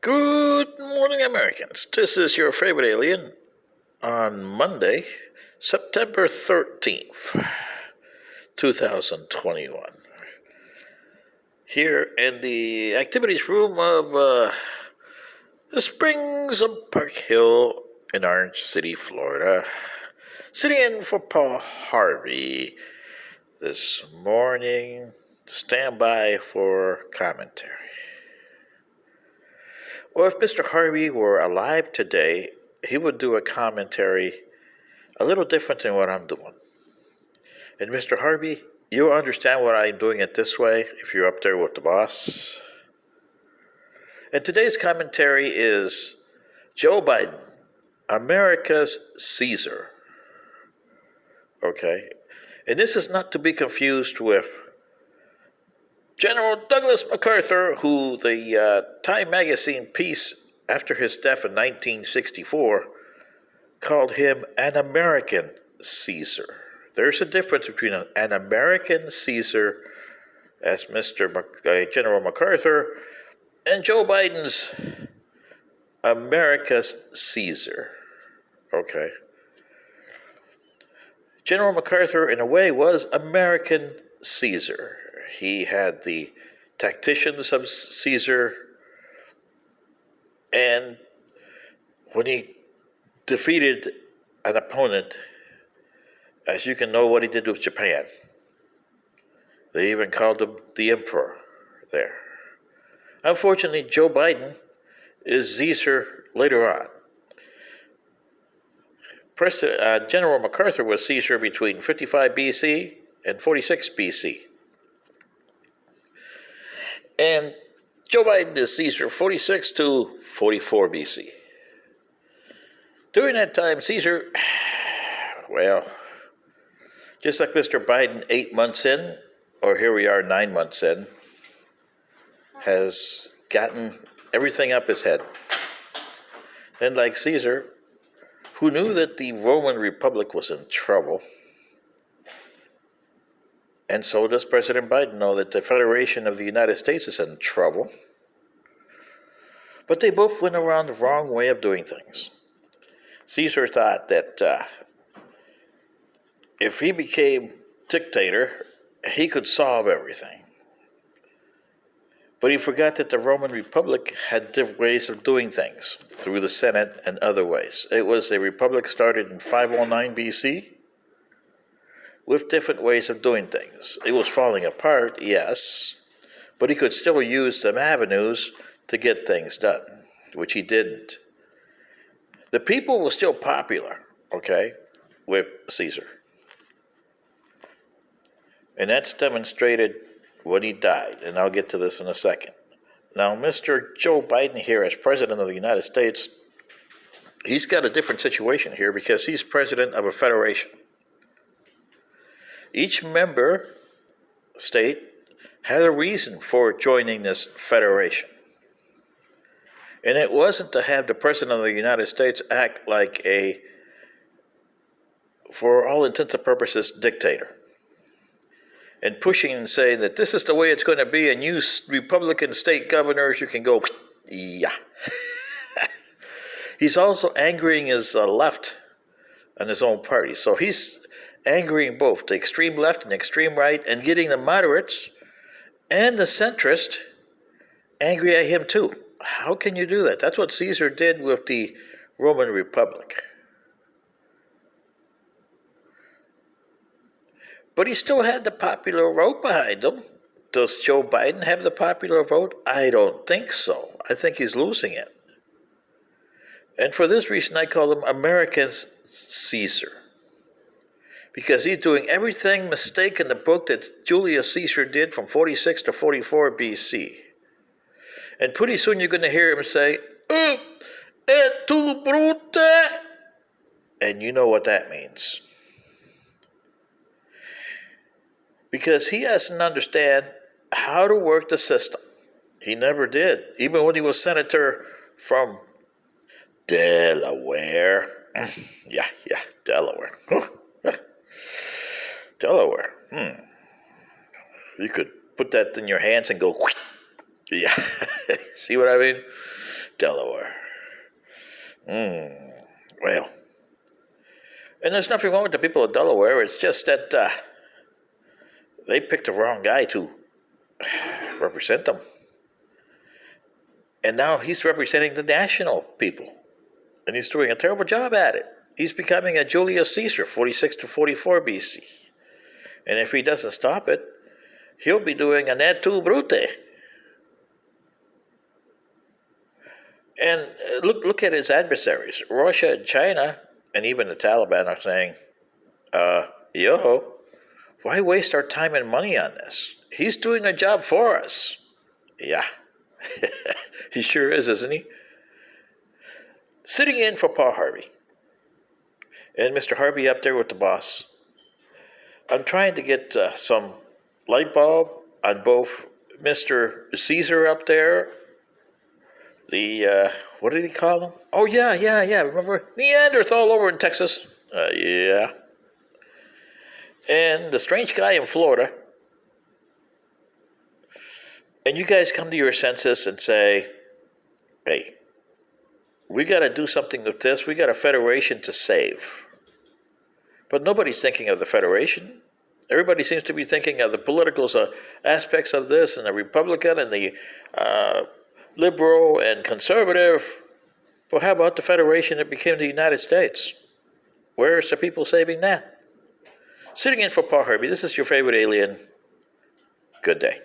Good morning, Americans. This is your favorite alien on Monday, September 13th, 2021. Here in the activities room of the Springs of Park Hill in Orange City, Florida. Sitting in for Paul Harvey this morning. Stand by for commentary. Well, if Mr. Harvey were alive today, he would do a commentary a little different than what I'm doing. And Mr. Harvey, you'll understand why I'm doing it this way if you're up there with the boss. And today's commentary is Joe Biden, America's Caesar. Okay? And this is not to be confused with General Douglas MacArthur, who the Time magazine piece after his death in 1964 called him an American Caesar. There's a difference between an American Caesar, as General MacArthur, and Joe Biden's America's Caesar. Okay. General MacArthur, in a way, was American Caesar. He had the tacticians of Caesar, and when he defeated an opponent, as you can know what he did with Japan, they even called him the Emperor there. Unfortunately, Joe Biden is Caesar later on. General MacArthur was Caesar between 55 BC and 46 BC. And Joe Biden is Caesar 46 to 44 BC. During that time, Caesar, well, just like Mr. Biden 8 months in, or here we are 9 months in, has gotten everything up his head. And like Caesar, who knew that the Roman Republic was in trouble, and so does President Biden know that the Federation of the United States is in trouble. But they both went around the wrong way of doing things. Caesar thought that if he became dictator, he could solve everything. But he forgot that the Roman Republic had different ways of doing things through the Senate and other ways. It was a republic started in 509 BC. With different ways of doing things. It was falling apart, yes, but he could still use some avenues to get things done, which he didn't. The people were still popular, okay, with Caesar. And that's demonstrated when he died, and I'll get to this in a second. Now, Mr. Joe Biden here as President of the United States, he's got a different situation here because he's President of a federation. Each member state had a reason for joining this federation. And it wasn't to have the President of the United States act like a, for all intents and purposes, dictator. And pushing and saying that this is the way it's going to be, and you Republican state governors, you can go, yeah. He's also angering his left and his own party. So he's angering both the extreme left and extreme right, and getting the moderates and the centrist angry at him too. How can you do that? That's what Caesar did with the Roman Republic. But he still had the popular vote behind him. Does Joe Biden have the popular vote? I don't think so. I think he's losing it. And for this reason, I call him America's Caesar. Because he's doing everything mistake in the book that Julius Caesar did from 46 to 44 BC. And pretty soon you're going to hear him say, et tu brute? And you know what that means. Because he doesn't understand how to work the system. He never did. Even when he was senator from Delaware. Yeah, Delaware. Delaware. You could put that in your hands and go, yeah. See what I mean? Delaware. Well, and there's nothing wrong with the people of Delaware. It's just that they picked the wrong guy to represent them. And now he's representing the national people. And he's doing a terrible job at it. He's becoming a Julius Caesar, 46 to 44 BC. And if he doesn't stop it, he'll be doing an et tu, Brute. And look at his adversaries. Russia and China, and even the Taliban are saying, why waste our time and money on this? He's doing the job for us. Yeah, he sure is, isn't he? Sitting in for Paul Harvey. And Mr. Harvey up there with the boss. I'm trying to get some light bulb on both Mr. Caesar up there, the, what did he call him? Oh, yeah, remember? Neanderthal over in Texas. Yeah. And the strange guy in Florida. And you guys come to your senses and say, hey, we got to do something with this. We got a federation to save. But nobody's thinking of the federation. Everybody seems to be thinking of the political aspects of this, and the Republican and the liberal and conservative. Well, how about the federation that became the United States? Where's the people saving that? Sitting in for Paul Harvey, this is your favorite alien. Good day.